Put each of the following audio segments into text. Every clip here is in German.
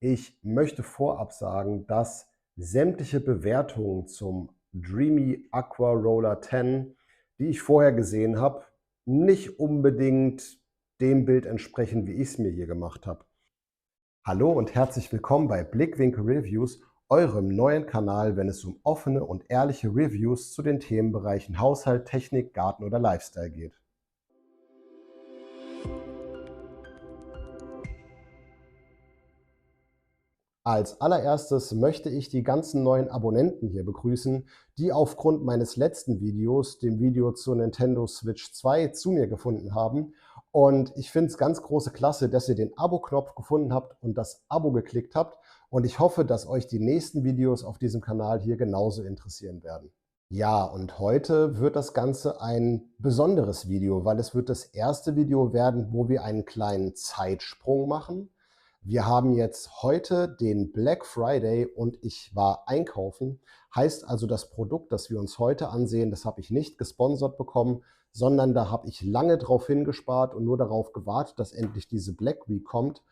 Ich möchte vorab sagen, dass sämtliche Bewertungen zum Dreamy Aqua Roller 10, die ich vorher gesehen habe, nicht unbedingt dem Bild entsprechen, wie ich es mir hier gemacht habe. Hallo und herzlich willkommen bei Blickwinkel Reviews, eurem neuen Kanal, wenn es um offene und ehrliche Reviews zu den Themenbereichen Haushalt, Technik, Garten oder Lifestyle geht. Als allererstes möchte ich die ganzen neuen Abonnenten hier begrüßen, die aufgrund meines letzten Videos, dem Video zur Nintendo Switch 2, zu mir gefunden haben. Und ich finde es ganz große Klasse, dass ihr den Abo-Knopf gefunden habt und das Abo geklickt habt. Und ich hoffe, dass euch die nächsten Videos auf diesem Kanal hier genauso interessieren werden. Ja, und heute wird das Ganze ein besonderes Video, weil es wird das erste Video werden, wo wir einen kleinen Zeitsprung machen. Wir haben jetzt heute den Black Friday und ich war einkaufen. Heißt also, das Produkt, das wir uns heute ansehen, das habe ich nicht gesponsert bekommen, sondern da habe ich lange drauf hingespart und nur darauf gewartet, dass endlich diese Black Week kommt,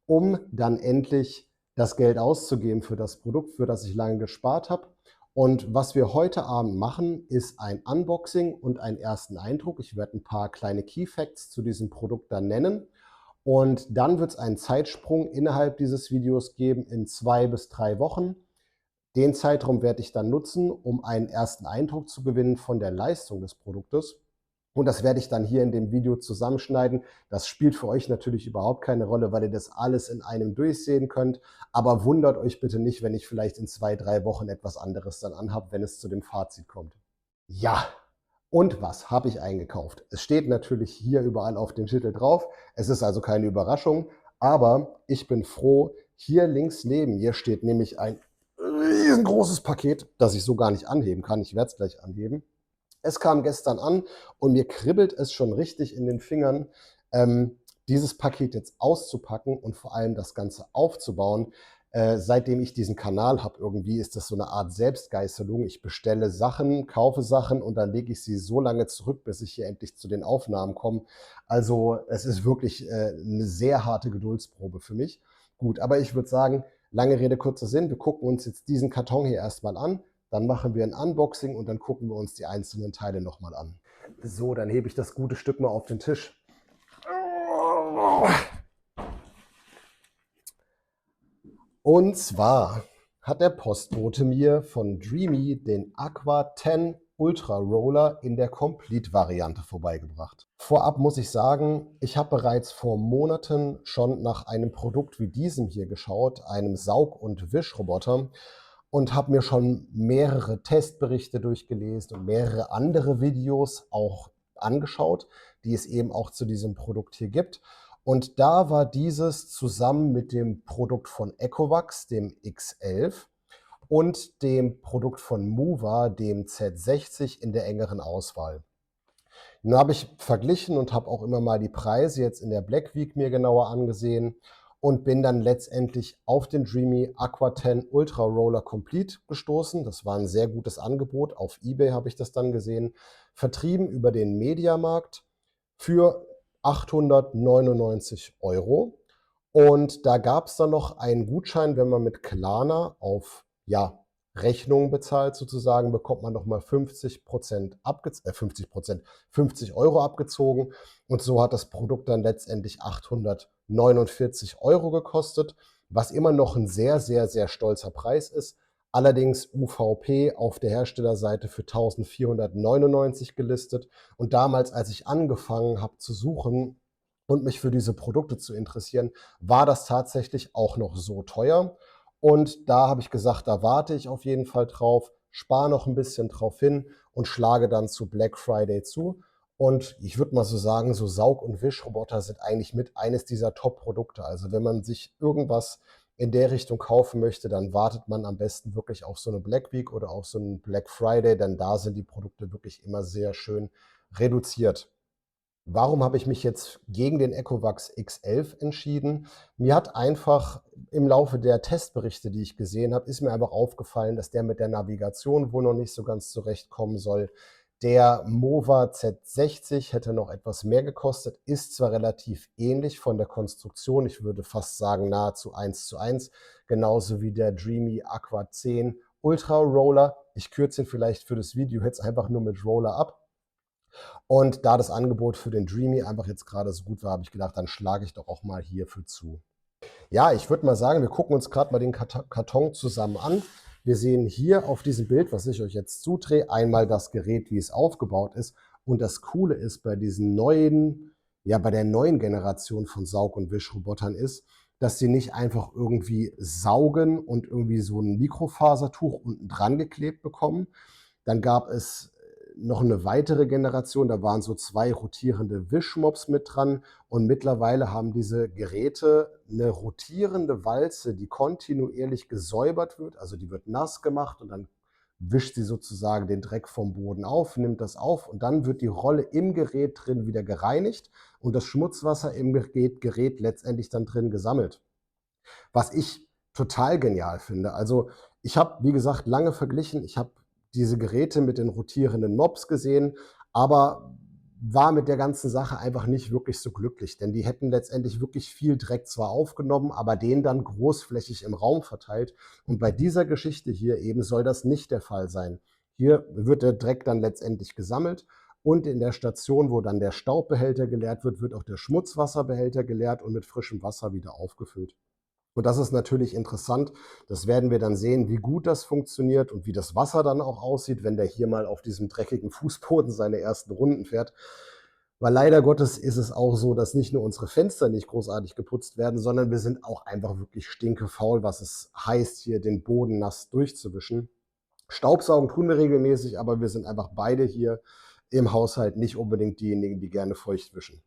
um dann endlich das Geld auszugeben für das Produkt, für das ich lange gespart habe. Und was wir heute Abend machen, ist ein Unboxing und einen ersten Eindruck. Ich werde ein paar kleine Key Facts zu diesem Produkt dann nennen. Und dann wird es einen Zeitsprung innerhalb dieses Videos geben in 2 bis 3 Wochen. Den Zeitraum werde ich dann nutzen, um einen ersten Eindruck zu gewinnen von der Leistung des Produktes. Und das werde ich dann hier in dem Video zusammenschneiden. Das spielt für euch natürlich überhaupt keine Rolle, weil ihr das alles in einem durchsehen könnt. Aber wundert euch bitte nicht, wenn ich vielleicht in 2, 3 Wochen etwas anderes dann anhabe, wenn es zu dem Fazit kommt. Ja, und was habe ich eingekauft? Es steht natürlich hier überall auf dem Titel drauf. Es ist also keine Überraschung, aber ich bin froh, hier links neben mir steht nämlich ein riesengroßes Paket, das ich so gar nicht anheben kann. Ich werde es gleich anheben. Es kam gestern an und mir kribbelt es schon richtig in den Fingern, dieses Paket jetzt auszupacken und vor allem das Ganze aufzubauen. Seitdem ich diesen Kanal habe, irgendwie ist das so eine Art Selbstgeißelung. Ich bestelle Sachen, kaufe Sachen und dann lege ich sie so lange zurück, bis ich hier endlich zu den Aufnahmen komme. Also es ist wirklich eine sehr harte Geduldsprobe für mich. Gut, aber ich würde sagen, lange Rede, kurzer Sinn. Wir gucken uns jetzt diesen Karton hier erstmal an. Dann machen wir ein Unboxing und dann gucken wir uns die einzelnen Teile nochmal an. So, dann hebe ich das gute Stück mal auf den Tisch. Und zwar hat der Postbote mir von Dreamy den Aqua 10 Ultra Roller in der Complete-Variante vorbeigebracht. Vorab muss ich sagen, ich habe bereits vor Monaten schon nach einem Produkt wie diesem hier geschaut, einem Saug- und Wischroboter, und habe mir schon mehrere Testberichte durchgelesen und mehrere andere Videos auch angeschaut, die es eben auch zu diesem Produkt hier gibt. Und da war dieses zusammen mit dem Produkt von Ecovacs, dem X11, und dem Produkt von Moova, dem Z60, in der engeren Auswahl. Nun habe ich verglichen und habe auch immer mal die Preise jetzt in der Black Week mir genauer angesehen und bin dann letztendlich auf den Dreamy Aqua 10 Ultra Roller Complete gestoßen. Das war ein sehr gutes Angebot. Auf eBay habe ich das dann gesehen. Vertrieben über den Mediamarkt für 899 Euro. Und da gab es dann noch einen Gutschein, wenn man mit Klarna auf Rechnung bezahlt sozusagen, bekommt man nochmal 50% 50 Euro abgezogen. Und so hat das Produkt dann letztendlich 849 Euro gekostet, was immer noch ein sehr, sehr, sehr stolzer Preis ist. Allerdings UVP auf der Herstellerseite für 1499 gelistet. Und damals, als ich angefangen habe zu suchen und mich für diese Produkte zu interessieren, war das tatsächlich auch noch so teuer. Und da habe ich gesagt, da warte ich auf jeden Fall drauf, spare noch ein bisschen drauf hin und schlage dann zu Black Friday zu. Und ich würde mal so sagen, so Saug- und Wischroboter sind eigentlich mit eines dieser Top-Produkte. Also wenn man sich irgendwas in der Richtung kaufen möchte, dann wartet man am besten wirklich auf so eine Black Week oder auf so einen Black Friday, denn da sind die Produkte wirklich immer sehr schön reduziert. Warum habe ich mich jetzt gegen den Ecovacs X11 entschieden? Mir hat einfach im Laufe der Testberichte, die ich gesehen habe, ist mir einfach aufgefallen, dass der mit der Navigation wohl noch nicht so ganz zurechtkommen soll. Der Mova Z60 hätte noch etwas mehr gekostet, ist zwar relativ ähnlich von der Konstruktion, ich würde fast sagen nahezu 1:1, genauso wie der Dreamy Aqua 10 Ultra Roller. Ich kürze ihn vielleicht für das Video jetzt einfach nur mit Roller ab. Und da das Angebot für den Dreamy einfach jetzt gerade so gut war, habe ich gedacht, dann schlage ich doch auch mal hierfür zu. Ja, ich würde mal sagen, wir gucken uns gerade mal den Karton zusammen an. Wir sehen hier auf diesem Bild, was ich euch jetzt zudrehe, einmal das Gerät, wie es aufgebaut ist. Und das Coole ist bei diesen neuen, ja, bei der neuen Generation von Saug- und Wischrobotern ist, dass sie nicht einfach irgendwie saugen und irgendwie so ein Mikrofasertuch unten dran geklebt bekommen. Dann gab es noch eine weitere Generation, da waren so 2 rotierende Wischmops mit dran und mittlerweile haben diese Geräte eine rotierende Walze, die kontinuierlich gesäubert wird. Also die wird nass gemacht und dann wischt sie sozusagen den Dreck vom Boden auf, nimmt das auf und dann wird die Rolle im Gerät drin wieder gereinigt und das Schmutzwasser im Gerät letztendlich dann drin gesammelt. Was ich total genial finde. Also ich habe, wie gesagt, lange verglichen. Ich habe diese Geräte mit den rotierenden Mops gesehen, aber war mit der ganzen Sache einfach nicht wirklich so glücklich, denn die hätten letztendlich wirklich viel Dreck zwar aufgenommen, aber den dann großflächig im Raum verteilt. Und bei dieser Geschichte hier eben soll das nicht der Fall sein. Hier wird der Dreck dann letztendlich gesammelt und in der Station, wo dann der Staubbehälter geleert wird, wird auch der Schmutzwasserbehälter geleert und mit frischem Wasser wieder aufgefüllt. Und das ist natürlich interessant. Das werden wir dann sehen, wie gut das funktioniert und wie das Wasser dann auch aussieht, wenn der hier mal auf diesem dreckigen Fußboden seine ersten Runden fährt. Weil leider Gottes ist es auch so, dass nicht nur unsere Fenster nicht großartig geputzt werden, sondern wir sind auch einfach wirklich stinkefaul, was es heißt, hier den Boden nass durchzuwischen. Staubsaugen tun wir regelmäßig, aber wir sind einfach beide hier im Haushalt nicht unbedingt diejenigen, die gerne feucht wischen.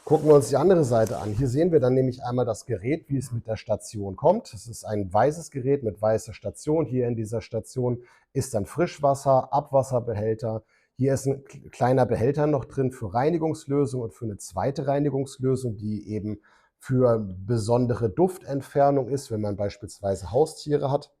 Gucken wir uns die andere Seite an. Hier sehen wir dann nämlich einmal das Gerät, wie es mit der Station kommt. Es ist ein weißes Gerät mit weißer Station. Hier in dieser Station ist dann Frischwasser, Abwasserbehälter. Hier ist ein kleiner Behälter noch drin für Reinigungslösung und für eine zweite Reinigungslösung, die eben für besondere Duftentfernung ist, wenn man beispielsweise Haustiere hat.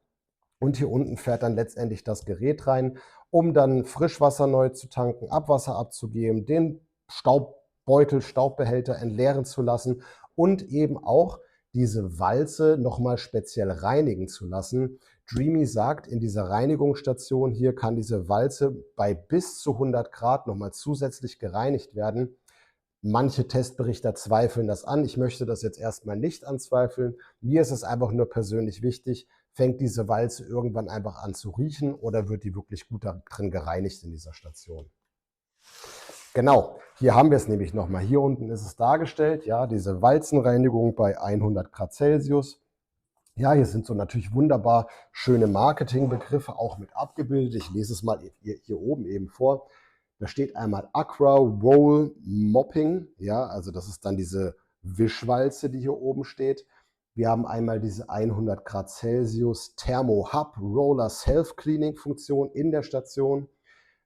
Und hier unten fährt dann letztendlich das Gerät rein, um dann Frischwasser neu zu tanken, Abwasser abzugeben, den Staubbeutel, Staubbehälter entleeren zu lassen und eben auch diese Walze nochmal speziell reinigen zu lassen. Dreamy sagt, in dieser Reinigungsstation hier kann diese Walze bei bis zu 100 Grad nochmal zusätzlich gereinigt werden. Manche Testberichter zweifeln das an. Ich möchte das jetzt erstmal nicht anzweifeln. Mir ist es einfach nur persönlich wichtig, fängt diese Walze irgendwann einfach an zu riechen oder wird die wirklich gut drin gereinigt in dieser Station? Genau, hier haben wir es nämlich nochmal. Hier unten ist es dargestellt, ja, diese Walzenreinigung bei 100 Grad Celsius. Ja, hier sind so natürlich wunderbar schöne Marketingbegriffe auch mit abgebildet. Ich lese es mal hier oben eben vor. Da steht einmal Aqua Roll Mopping, ja, also das ist dann diese Wischwalze, die hier oben steht. Wir haben einmal diese 100 Grad Celsius Thermo Hub Roller Self Cleaning Funktion in der Station.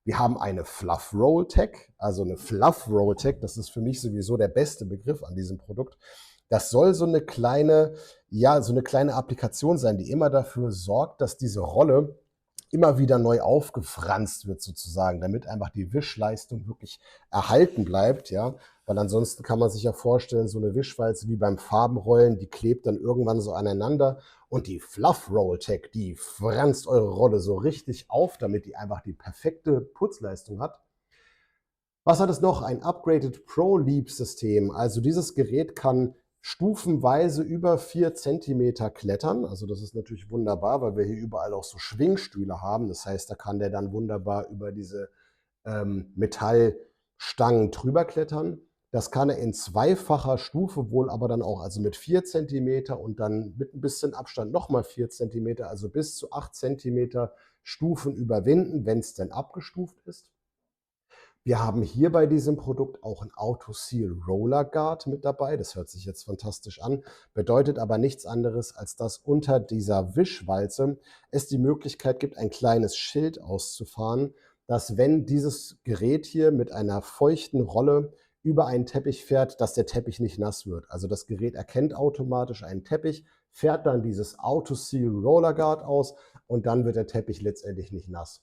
Wir haben eine Fluff Roll Tech, also eine Fluff Roll Tech, das ist für mich sowieso der beste Begriff an diesem Produkt. Das soll so eine kleine, ja, so eine kleine Applikation sein, die immer dafür sorgt, dass diese Rolle immer wieder neu aufgefranst wird sozusagen, damit einfach die Wischleistung wirklich erhalten bleibt, ja. Weil ansonsten kann man sich ja vorstellen, so eine Wischwalze wie beim Farbenrollen, die klebt dann irgendwann so aneinander und die Fluff Roll Tech, die franzt eure Rolle so richtig auf, damit die einfach die perfekte Putzleistung hat. Was hat es noch? Ein Upgraded Pro Leap System. Also dieses Gerät kann stufenweise über 4 Zentimeter klettern. Also das ist natürlich wunderbar, weil wir hier überall auch so Schwingstühle haben. Das heißt, da kann der dann wunderbar über diese Metallstangen drüber klettern. Das kann er in zweifacher Stufe wohl aber dann auch, also mit 4 Zentimeter und dann mit ein bisschen Abstand nochmal 4 Zentimeter, also bis zu 8 Zentimeter Stufen überwinden, wenn es denn abgestuft ist. Wir haben hier bei diesem Produkt auch ein Auto Seal Roller Guard mit dabei. Das hört sich jetzt fantastisch an, bedeutet aber nichts anderes, als dass unter dieser Wischwalze es die Möglichkeit gibt, ein kleines Schild auszufahren, dass wenn dieses Gerät hier mit einer feuchten Rolle über einen Teppich fährt, dass der Teppich nicht nass wird. Also das Gerät erkennt automatisch einen Teppich, fährt dann dieses Auto Seal Roller Guard aus und dann wird der Teppich letztendlich nicht nass.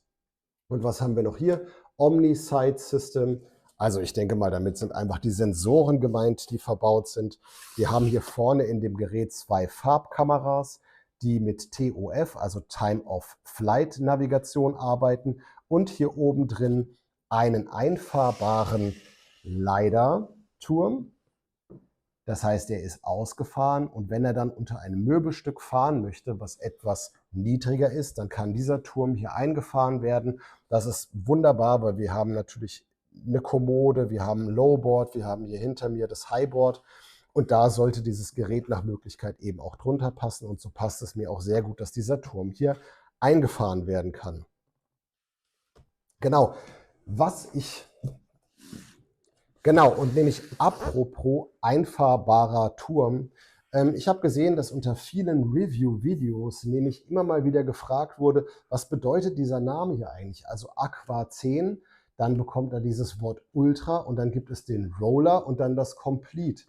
Und was haben wir noch hier? Omni-Sight System. Also ich denke mal, damit sind einfach die Sensoren gemeint, die verbaut sind. Wir haben hier vorne in dem Gerät 2 Farbkameras, die mit TOF, also Time-of-Flight-Navigation arbeiten. Und hier oben drin einen einfahrbaren LiDAR-Turm. Das heißt, er ist ausgefahren und wenn er dann unter einem Möbelstück fahren möchte, was etwas niedriger ist, dann kann dieser Turm hier eingefahren werden. Das ist wunderbar, weil wir haben natürlich eine Kommode, wir haben ein Lowboard, wir haben hier hinter mir das Highboard und da sollte dieses Gerät nach Möglichkeit eben auch drunter passen und so passt es mir auch sehr gut, dass dieser Turm hier eingefahren werden kann. Genau, Genau, und nämlich apropos einfahrbarer Turm. Ich habe gesehen, dass unter vielen Review-Videos nämlich immer mal wieder gefragt wurde, was bedeutet dieser Name hier eigentlich? Also Aqua 10, dann bekommt er dieses Wort Ultra und dann gibt es den Roller und dann das Complete.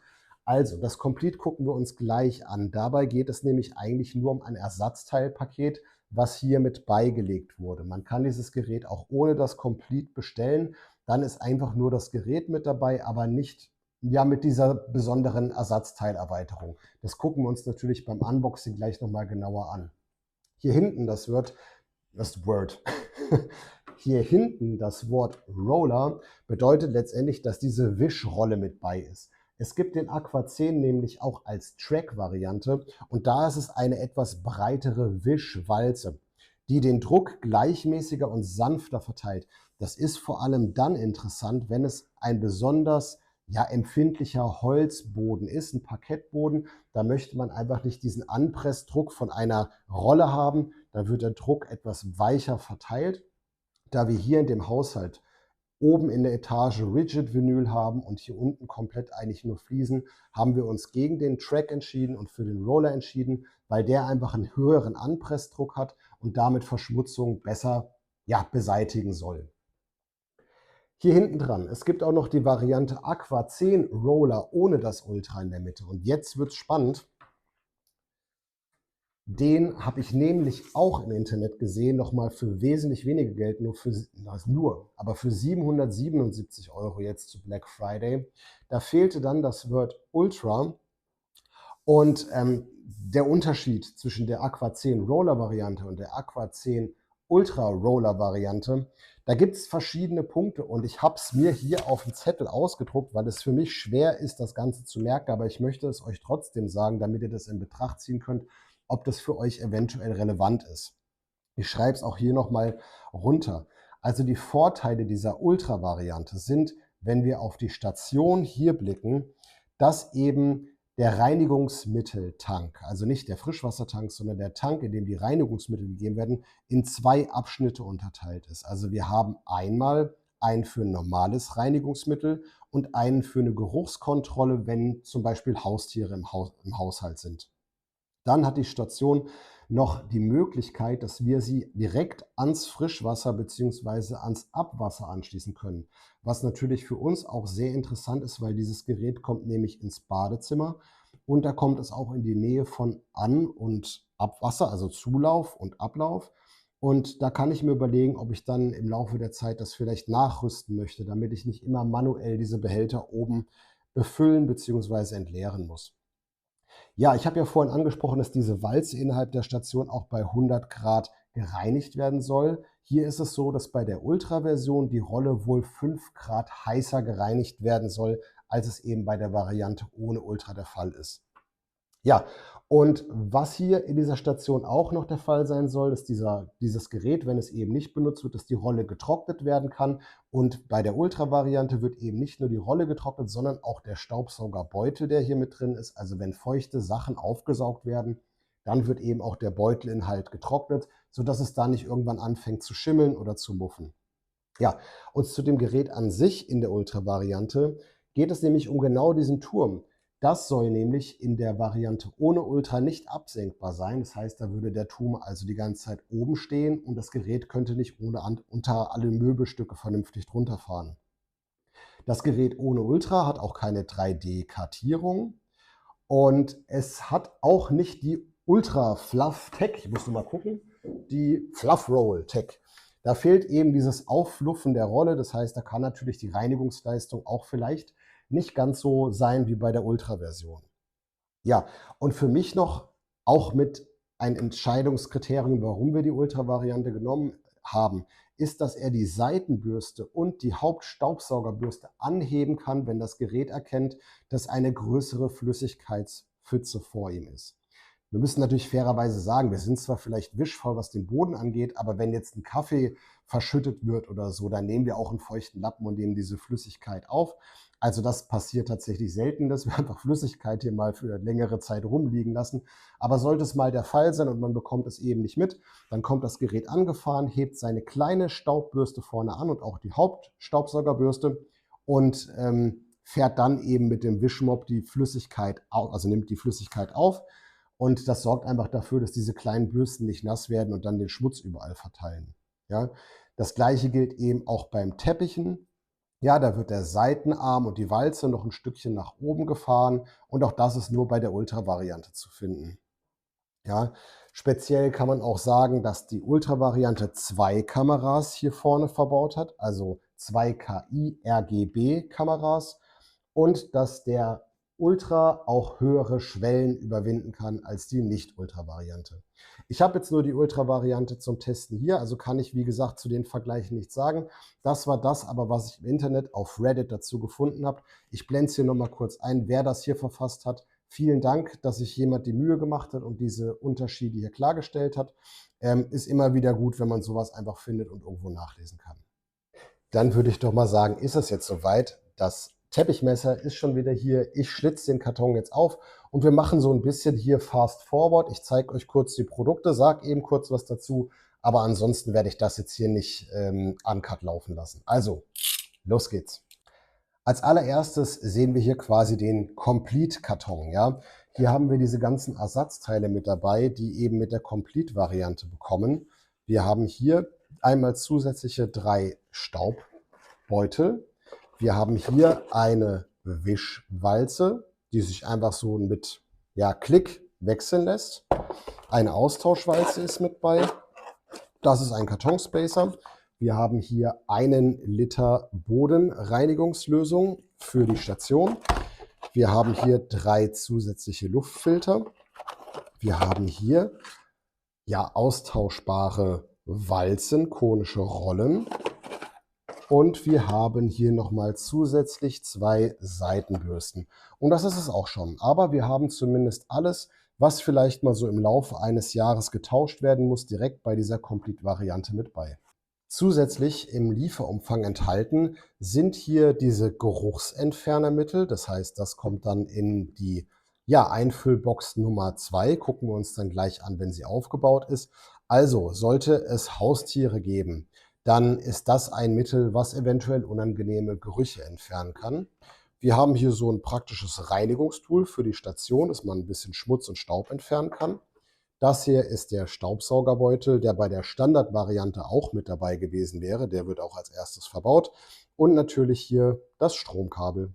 Also das Complete gucken wir uns gleich an. Dabei geht es nämlich eigentlich nur um ein Ersatzteilpaket, was hier mit beigelegt wurde. Man kann dieses Gerät auch ohne das Complete bestellen. Dann ist einfach nur das Gerät mit dabei, aber nicht mit dieser besonderen Ersatzteilerweiterung. Das gucken wir uns natürlich beim Unboxing gleich nochmal genauer an. Hier hinten Hier hinten das Wort Roller bedeutet letztendlich, dass diese Wischrolle mit bei ist. Es gibt den Aqua 10 nämlich auch als Track-Variante und da ist es eine etwas breitere Wischwalze, die den Druck gleichmäßiger und sanfter verteilt. Das ist vor allem dann interessant, wenn es ein besonders empfindlicher Holzboden ist, ein Parkettboden. Da möchte man einfach nicht diesen Anpressdruck von einer Rolle haben. Da wird der Druck etwas weicher verteilt. Da wir hier in dem Haushalt oben in der Etage Rigid Vinyl haben und hier unten komplett eigentlich nur Fliesen, haben wir uns gegen den Track entschieden und für den Roller entschieden, weil der einfach einen höheren Anpressdruck hat und damit Verschmutzung besser beseitigen soll. Hier hinten dran, es gibt auch noch die Variante Aqua 10 Roller ohne das Ultra in der Mitte. Und jetzt wird es spannend. Den habe ich nämlich auch im Internet gesehen, nochmal für wesentlich weniger Geld, aber für 777 € jetzt zu Black Friday. Da fehlte dann das Wort Ultra und der Unterschied zwischen der Aqua 10 Roller Variante und der Aqua 10 Ultra Roller Variante, da gibt es verschiedene Punkte und ich habe es mir hier auf dem Zettel ausgedruckt, weil es für mich schwer ist, das Ganze zu merken, aber ich möchte es euch trotzdem sagen, damit ihr das in Betracht ziehen könnt, ob das für euch eventuell relevant ist. Ich schreibe es auch hier nochmal runter. Also die Vorteile dieser Ultra-Variante sind, wenn wir auf die Station hier blicken, dass eben der Reinigungsmitteltank, also nicht der Frischwassertank, sondern der Tank, in dem die Reinigungsmittel gegeben werden, in 2 Abschnitte unterteilt ist. Also wir haben einmal einen für ein normales Reinigungsmittel und einen für eine Geruchskontrolle, wenn zum Beispiel Haustiere im Haushalt sind. Dann hat die Station noch die Möglichkeit, dass wir sie direkt ans Frischwasser bzw. ans Abwasser anschließen können. Was natürlich für uns auch sehr interessant ist, weil dieses Gerät kommt nämlich ins Badezimmer und da kommt es auch in die Nähe von An- und Abwasser, also Zulauf und Ablauf. Und da kann ich mir überlegen, ob ich dann im Laufe der Zeit das vielleicht nachrüsten möchte, damit ich nicht immer manuell diese Behälter oben befüllen bzw. entleeren muss. Ja, ich habe ja vorhin angesprochen, dass diese Walze innerhalb der Station auch bei 100 Grad gereinigt werden soll. Hier ist es so, dass bei der Ultra-Version die Rolle wohl 5 Grad heißer gereinigt werden soll, als es eben bei der Variante ohne Ultra der Fall ist. Ja, und was hier in dieser Station auch noch der Fall sein soll, ist dieses Gerät, wenn es eben nicht benutzt wird, dass die Rolle getrocknet werden kann. Und bei der Ultra-Variante wird eben nicht nur die Rolle getrocknet, sondern auch der Staubsaugerbeutel, der hier mit drin ist. Also wenn feuchte Sachen aufgesaugt werden, dann wird eben auch der Beutelinhalt getrocknet, sodass es da nicht irgendwann anfängt zu schimmeln oder zu muffen. Ja, und zu dem Gerät an sich in der Ultra-Variante geht es nämlich um genau diesen Turm. Das soll nämlich in der Variante ohne Ultra nicht absenkbar sein. Das heißt, da würde der Turm also die ganze Zeit oben stehen und das Gerät könnte nicht unter alle Möbelstücke vernünftig drunter fahren. Das Gerät ohne Ultra hat auch keine 3D-Kartierung und es hat auch nicht die Ultra Fluff Tech, ich muss nur mal gucken, die Fluff Roll Tech. Da fehlt eben dieses Auffluffen der Rolle. Das heißt, da kann natürlich die Reinigungsleistung auch vielleicht nicht ganz so sein wie bei der Ultra-Version. Ja, und für mich noch auch mit ein Entscheidungskriterium, warum wir die Ultra-Variante genommen haben, ist, dass er die Seitenbürste und die Hauptstaubsaugerbürste anheben kann, wenn das Gerät erkennt, dass eine größere Flüssigkeitspfütze vor ihm ist. Wir müssen natürlich fairerweise sagen, wir sind zwar vielleicht wischfaul, was den Boden angeht, aber wenn jetzt ein Kaffee verschüttet wird oder so, dann nehmen wir auch einen feuchten Lappen und nehmen diese Flüssigkeit auf. Also das passiert tatsächlich selten, dass wir einfach Flüssigkeit hier mal für längere Zeit rumliegen lassen. Aber sollte es mal der Fall sein und man bekommt es eben nicht mit, dann kommt das Gerät angefahren, hebt seine kleine Staubbürste vorne an und auch die Hauptstaubsaugerbürste und fährt dann eben mit dem Wischmopp die Flüssigkeit auf, also nimmt die Flüssigkeit auf. Und das sorgt einfach dafür, dass diese kleinen Bürsten nicht nass werden und dann den Schmutz überall verteilen. Ja? Das gleiche gilt eben auch beim Teppichen. Ja, da wird der Seitenarm und die Walze noch ein Stückchen nach oben gefahren und auch das ist nur bei der Ultra-Variante zu finden. Ja, speziell kann man auch sagen, dass die Ultra-Variante 2 Kameras hier vorne verbaut hat, also 2 KI-RGB-Kameras und dass der Ultra auch höhere Schwellen überwinden kann als die Nicht-Ultra-Variante. Ich habe jetzt nur die Ultra-Variante zum Testen hier, also kann ich, wie gesagt, zu den Vergleichen nichts sagen. Das war das aber, was ich im Internet auf Reddit dazu gefunden habe. Ich blende es hier nochmal kurz ein, wer das hier verfasst hat. Vielen Dank, dass sich jemand die Mühe gemacht hat und diese Unterschiede hier klargestellt hat. Ist immer wieder gut, wenn man sowas einfach findet und irgendwo nachlesen kann. Dann würde ich doch mal sagen, ist es jetzt soweit. Das Teppichmesser ist schon wieder hier. Ich schlitze den Karton jetzt auf und wir machen so ein bisschen hier Fast Forward. Ich zeige euch kurz die Produkte, sage eben kurz was dazu, aber ansonsten werde ich das jetzt hier nicht uncut laufen lassen. Also, los geht's. Als allererstes sehen wir hier quasi den Complete-Karton. Ja? Hier haben wir diese ganzen Ersatzteile mit dabei, die eben mit der Complete-Variante bekommen. Wir haben hier einmal zusätzliche 3 Staubbeutel. Wir haben hier eine Wischwalze, die sich einfach so mit Klick wechseln lässt. Eine Austauschwalze ist mit bei. Das ist ein Kartonspacer. Wir haben hier 1 Liter Bodenreinigungslösung für die Station. Wir haben hier 3 zusätzliche Luftfilter. Wir haben hier austauschbare Walzen, konische Rollen. Und wir haben hier nochmal zusätzlich 2 Seitenbürsten. Und das ist es auch schon. Aber wir haben zumindest alles, was vielleicht mal so im Laufe eines Jahres getauscht werden muss, direkt bei dieser Complete-Variante mit bei. Zusätzlich im Lieferumfang enthalten sind hier diese Geruchsentfernermittel. Das heißt, das kommt dann in die Einfüllbox Nummer 2. Gucken wir uns dann gleich an, wenn sie aufgebaut ist. Also, sollte es Haustiere geben, dann ist das ein Mittel, was eventuell unangenehme Gerüche entfernen kann. Wir haben hier so ein praktisches Reinigungstool für die Station, dass man ein bisschen Schmutz und Staub entfernen kann. Das hier ist der Staubsaugerbeutel, der bei der Standardvariante auch mit dabei gewesen wäre. Der wird auch als erstes verbaut. Und natürlich hier das Stromkabel.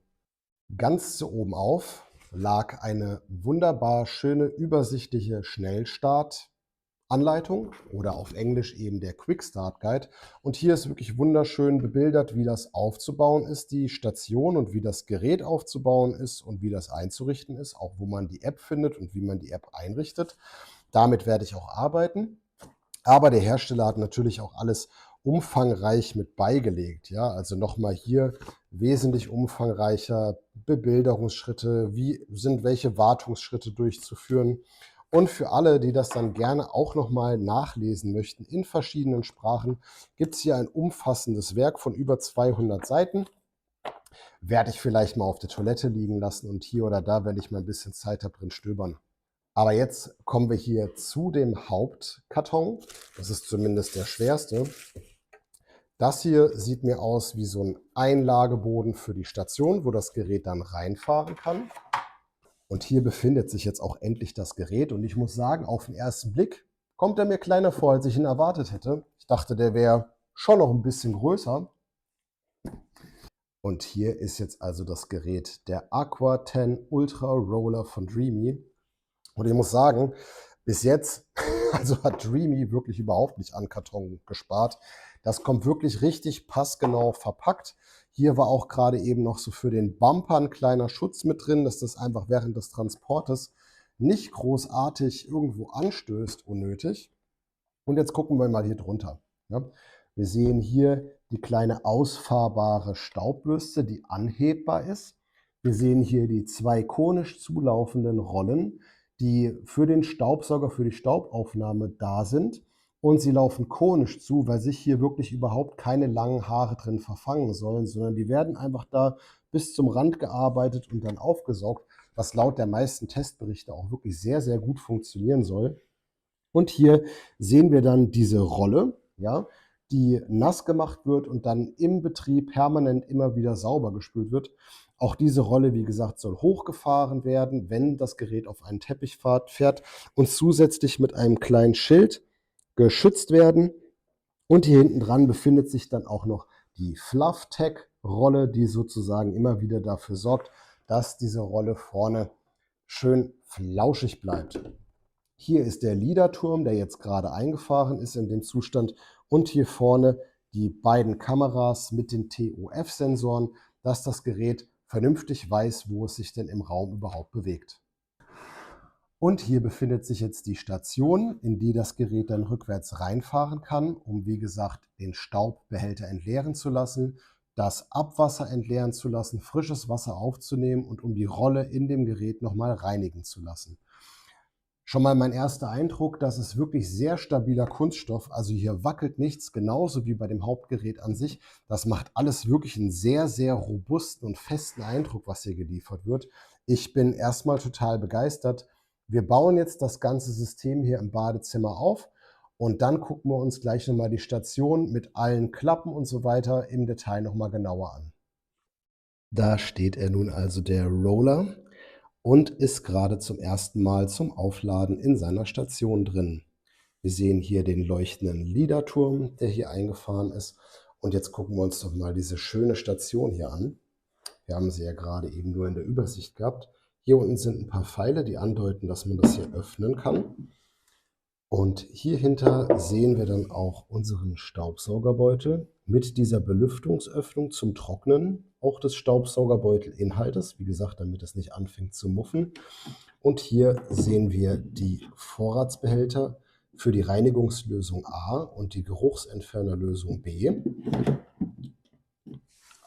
Ganz zu oben auf lag eine wunderbar schöne, übersichtliche Schnellstartanleitung oder auf Englisch eben der Quick Start Guide. Und hier ist wirklich wunderschön bebildert, wie das aufzubauen ist, die Station und wie das Gerät aufzubauen ist und wie das einzurichten ist, auch wo man die App findet und wie man die App einrichtet. Damit werde ich auch arbeiten. Aber der Hersteller hat natürlich auch alles umfangreich mit beigelegt. Ja, also nochmal hier wesentlich umfangreicher Bebilderungsschritte, wie sind welche Wartungsschritte durchzuführen. Und für alle, die das dann gerne auch nochmal nachlesen möchten in verschiedenen Sprachen, gibt es hier ein umfassendes Werk von über 200 Seiten. Werde ich vielleicht mal auf der Toilette liegen lassen und hier oder da, wenn ich mal ein bisschen Zeit habe, drin stöbern. Aber jetzt kommen wir hier zu dem Hauptkarton. Das ist zumindest der schwerste. Das hier sieht mir aus wie so ein Einlageboden für die Station, wo das Gerät dann reinfahren kann. Und hier befindet sich jetzt auch endlich das Gerät. Und ich muss sagen, auf den ersten Blick kommt er mir kleiner vor, als ich ihn erwartet hätte. Ich dachte, der wäre schon noch ein bisschen größer. Und hier ist jetzt also das Gerät, der Aqua 10 Ultra Roller von Dreamy. Und ich muss sagen, bis jetzt also hat Dreamy wirklich überhaupt nicht an Karton gespart. Das kommt wirklich richtig passgenau verpackt. Hier war auch gerade eben noch so für den Bumper ein kleiner Schutz mit drin, dass das einfach während des Transportes nicht großartig irgendwo anstößt, unnötig. Und jetzt gucken wir mal hier drunter. Ja, wir sehen hier die kleine ausfahrbare Staubbürste, die anhebbar ist. Wir sehen hier die 2 konisch zulaufenden Rollen, die für den Staubsauger, für die Staubaufnahme da sind. Und sie laufen konisch zu, weil sich hier wirklich überhaupt keine langen Haare drin verfangen sollen, sondern die werden einfach da bis zum Rand gearbeitet und dann aufgesaugt, was laut der meisten Testberichte auch wirklich sehr, sehr gut funktionieren soll. Und hier sehen wir dann diese Rolle, ja, die nass gemacht wird und dann im Betrieb permanent immer wieder sauber gespült wird. Auch diese Rolle, wie gesagt, soll hochgefahren werden, wenn das Gerät auf einen Teppich fährt und zusätzlich mit einem kleinen Schild geschützt werden. Und hier hinten dran befindet sich dann auch noch die Fluff-Tech-Rolle, die sozusagen immer wieder dafür sorgt, dass diese Rolle vorne schön flauschig bleibt. Hier ist der LiDAR-Turm, der jetzt gerade eingefahren ist in dem Zustand. Und hier vorne die beiden Kameras mit den TOF-Sensoren, dass das Gerät vernünftig weiß, wo es sich denn im Raum überhaupt bewegt. Und hier befindet sich jetzt die Station, in die das Gerät dann rückwärts reinfahren kann, um wie gesagt den Staubbehälter entleeren zu lassen, das Abwasser entleeren zu lassen, frisches Wasser aufzunehmen und um die Rolle in dem Gerät nochmal reinigen zu lassen. Schon mal mein erster Eindruck, das ist wirklich sehr stabiler Kunststoff. Also hier wackelt nichts, genauso wie bei dem Hauptgerät an sich. Das macht alles wirklich einen sehr, sehr robusten und festen Eindruck, was hier geliefert wird. Ich bin erstmal total begeistert. Wir bauen jetzt das ganze System hier im Badezimmer auf und dann gucken wir uns gleich nochmal die Station mit allen Klappen und so weiter im Detail nochmal genauer an. Da steht er nun also, der Roller, und ist gerade zum ersten Mal zum Aufladen in seiner Station drin. Wir sehen hier den leuchtenden LiDAR-Turm, der hier eingefahren ist. Und jetzt gucken wir uns doch mal diese schöne Station hier an. Wir haben sie ja gerade eben nur in der Übersicht gehabt. Hier unten sind ein paar Pfeile, die andeuten, dass man das hier öffnen kann. Und hier hinter sehen wir dann auch unseren Staubsaugerbeutel mit dieser Belüftungsöffnung zum Trocknen auch des Staubsaugerbeutelinhaltes, wie gesagt, damit es nicht anfängt zu muffen. Und hier sehen wir die Vorratsbehälter für die Reinigungslösung A und die Geruchsentfernerlösung B.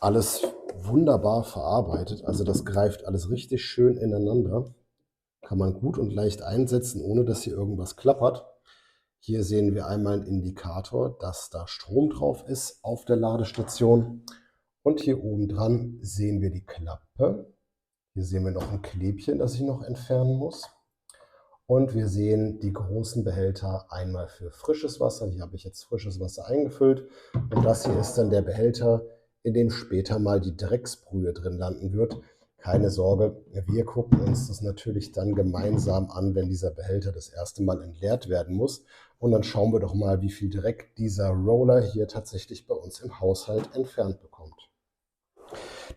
Alles wunderbar verarbeitet, also das greift alles richtig schön ineinander. Kann man gut und leicht einsetzen, ohne dass hier irgendwas klappert. Hier sehen wir einmal einen Indikator, dass da Strom drauf ist auf der Ladestation. Und hier oben dran sehen wir die Klappe. Hier sehen wir noch ein Klebchen, das ich noch entfernen muss. Und wir sehen die großen Behälter einmal für frisches Wasser. Hier habe ich jetzt frisches Wasser eingefüllt. Und das hier ist dann der Behälter, in dem später mal die Drecksbrühe drin landen wird. Keine Sorge, wir gucken uns das natürlich dann gemeinsam an, wenn dieser Behälter das erste Mal entleert werden muss. Und dann schauen wir doch mal, wie viel Dreck dieser Roller hier tatsächlich bei uns im Haushalt entfernt bekommt.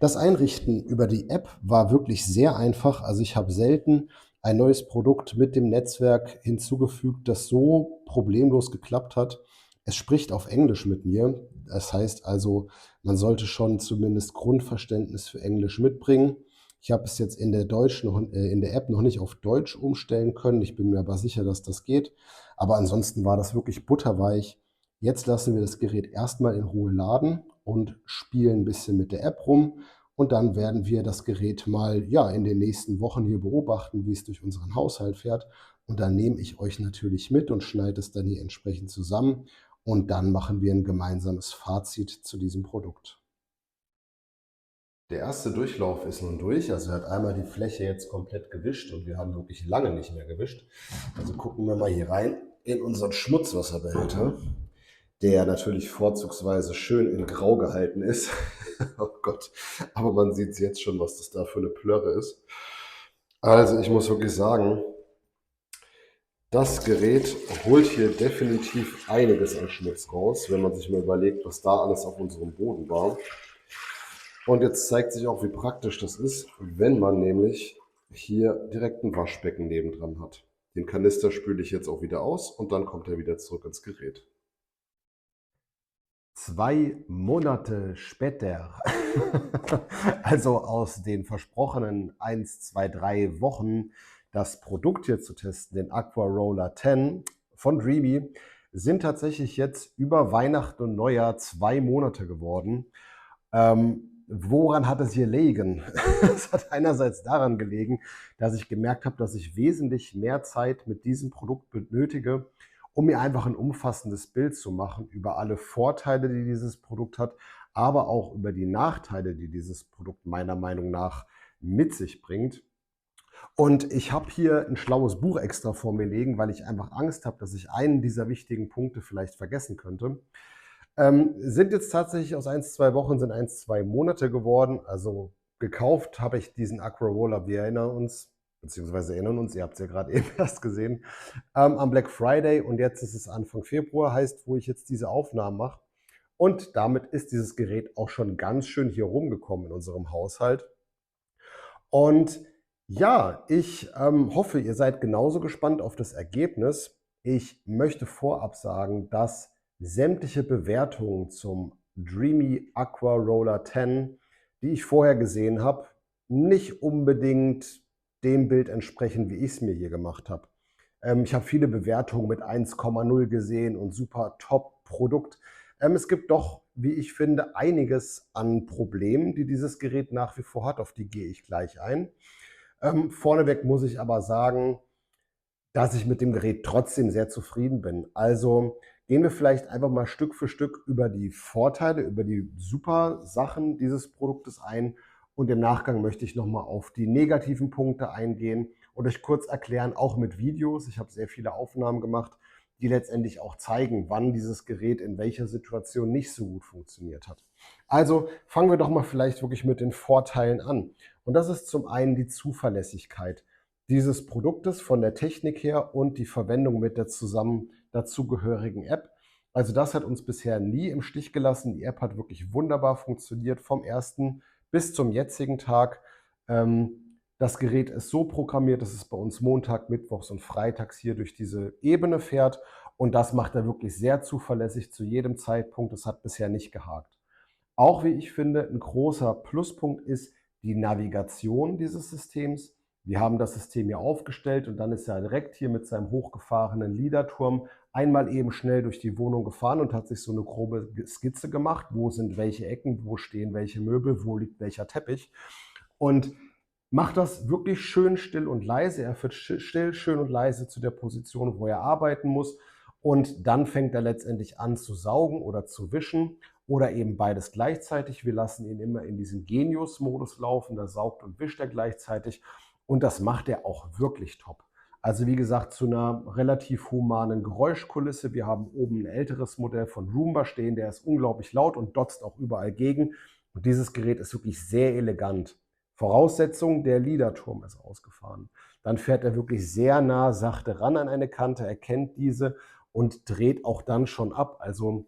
Das Einrichten über die App war wirklich sehr einfach. Also ich habe selten ein neues Produkt mit dem Netzwerk hinzugefügt, das so problemlos geklappt hat. Es spricht auf Englisch mit mir. Das heißt also, man sollte schon zumindest Grundverständnis für Englisch mitbringen. Ich habe es jetzt in in der App noch nicht auf Deutsch umstellen können. Ich bin mir aber sicher, dass das geht. Aber ansonsten war das wirklich butterweich. Jetzt lassen wir das Gerät erstmal in Ruhe laden und spielen ein bisschen mit der App rum. Und dann werden wir das Gerät mal ja, in den nächsten Wochen hier beobachten, wie es durch unseren Haushalt fährt. Und dann nehme ich euch natürlich mit und schneide es dann hier entsprechend zusammen. Und dann machen wir ein gemeinsames Fazit zu diesem Produkt. Der erste Durchlauf ist nun durch. Also er hat einmal die Fläche jetzt komplett gewischt und wir haben wirklich lange nicht mehr gewischt. Also gucken wir mal hier rein in unseren Schmutzwasserbehälter, der natürlich vorzugsweise schön in Grau gehalten ist. Oh Gott, aber man sieht jetzt schon, was das da für eine Plörre ist. Also ich muss wirklich sagen, das Gerät holt hier definitiv einiges an Schmutz raus, wenn man sich mal überlegt, was da alles auf unserem Boden war. Und jetzt zeigt sich auch, wie praktisch das ist, wenn man nämlich hier direkt ein Waschbecken nebendran hat. Den Kanister spüle ich jetzt auch wieder aus und dann kommt er wieder zurück ins Gerät. 2 Monate später, also aus den versprochenen 1, 2, 3 Wochen, das Produkt hier zu testen, den Aqua Roller 10 von Dreamy, sind tatsächlich jetzt über Weihnachten und Neujahr 2 Monate geworden. Woran hat es gelegen? Es hat einerseits daran gelegen, dass ich gemerkt habe, dass ich wesentlich mehr Zeit mit diesem Produkt benötige, um mir einfach ein umfassendes Bild zu machen über alle Vorteile, die dieses Produkt hat, aber auch über die Nachteile, die dieses Produkt meiner Meinung nach mit sich bringt. Und ich habe hier ein schlaues Buch extra vor mir liegen, weil ich einfach Angst habe, dass ich einen dieser wichtigen Punkte vielleicht vergessen könnte. Sind jetzt tatsächlich aus 1, 2 Wochen sind 1, 2 Monate geworden. Also gekauft habe ich diesen Aqua Roller, wir erinnern uns, beziehungsweise erinnern uns, ihr habt es ja gerade eben erst gesehen, am Black Friday, und jetzt ist es Anfang Februar, heißt, wo ich jetzt diese Aufnahmen mache. Und damit ist dieses Gerät auch schon ganz schön hier rumgekommen in unserem Haushalt. Und ja, ich hoffe, ihr seid genauso gespannt auf das Ergebnis. Ich möchte vorab sagen, dass sämtliche Bewertungen zum Dreamy Aqua Roller 10, die ich vorher gesehen habe, nicht unbedingt dem Bild entsprechen, wie ich es mir hier gemacht habe. Ich habe viele Bewertungen mit 1,0 gesehen und super Top-Produkt. Es gibt doch, wie ich finde, einiges an Problemen, die dieses Gerät nach wie vor hat. Auf die gehe ich gleich ein. Vorneweg muss ich aber sagen, dass ich mit dem Gerät trotzdem sehr zufrieden bin. Also gehen wir vielleicht einfach mal Stück für Stück über die Vorteile, über die super Sachen dieses Produktes ein. Und im Nachgang möchte ich nochmal auf die negativen Punkte eingehen und euch kurz erklären, auch mit Videos. Ich habe sehr viele Aufnahmen gemacht, die letztendlich auch zeigen, wann dieses Gerät in welcher Situation nicht so gut funktioniert hat. Also fangen wir doch mal vielleicht wirklich mit den Vorteilen an. Und das ist zum einen die Zuverlässigkeit dieses Produktes von der Technik her und die Verwendung mit der zusammen dazugehörigen App. Also das hat uns bisher nie im Stich gelassen. Die App hat wirklich wunderbar funktioniert vom ersten bis zum jetzigen Tag. Das Gerät ist so programmiert, dass es bei uns Montag, Mittwochs und Freitags hier durch diese Ebene fährt, und das macht er wirklich sehr zuverlässig zu jedem Zeitpunkt. Es hat bisher nicht gehakt. Auch, wie ich finde, ein großer Pluspunkt ist die Navigation dieses Systems. Wir haben das System hier aufgestellt und dann ist er direkt hier mit seinem hochgefahrenen LiDAR-Turm einmal eben schnell durch die Wohnung gefahren und hat sich so eine grobe Skizze gemacht, wo sind welche Ecken, wo stehen welche Möbel, wo liegt welcher Teppich, und macht das wirklich schön still und leise. Er fährt still, schön und leise zu der Position, wo er arbeiten muss, und dann fängt er letztendlich an zu saugen oder zu wischen oder eben beides gleichzeitig. Wir lassen ihn immer in diesen Genius-Modus laufen, da saugt und wischt er gleichzeitig, und das macht er auch wirklich top. Also wie gesagt, zu einer relativ humanen Geräuschkulisse. Wir haben oben ein älteres Modell von Roomba stehen, der ist unglaublich laut und dotzt auch überall gegen. Und dieses Gerät ist wirklich sehr elegant. Voraussetzung, der LiDAR-Turm ist ausgefahren. Dann fährt er wirklich sehr nah, sachte ran an eine Kante, erkennt diese und dreht auch dann schon ab. Also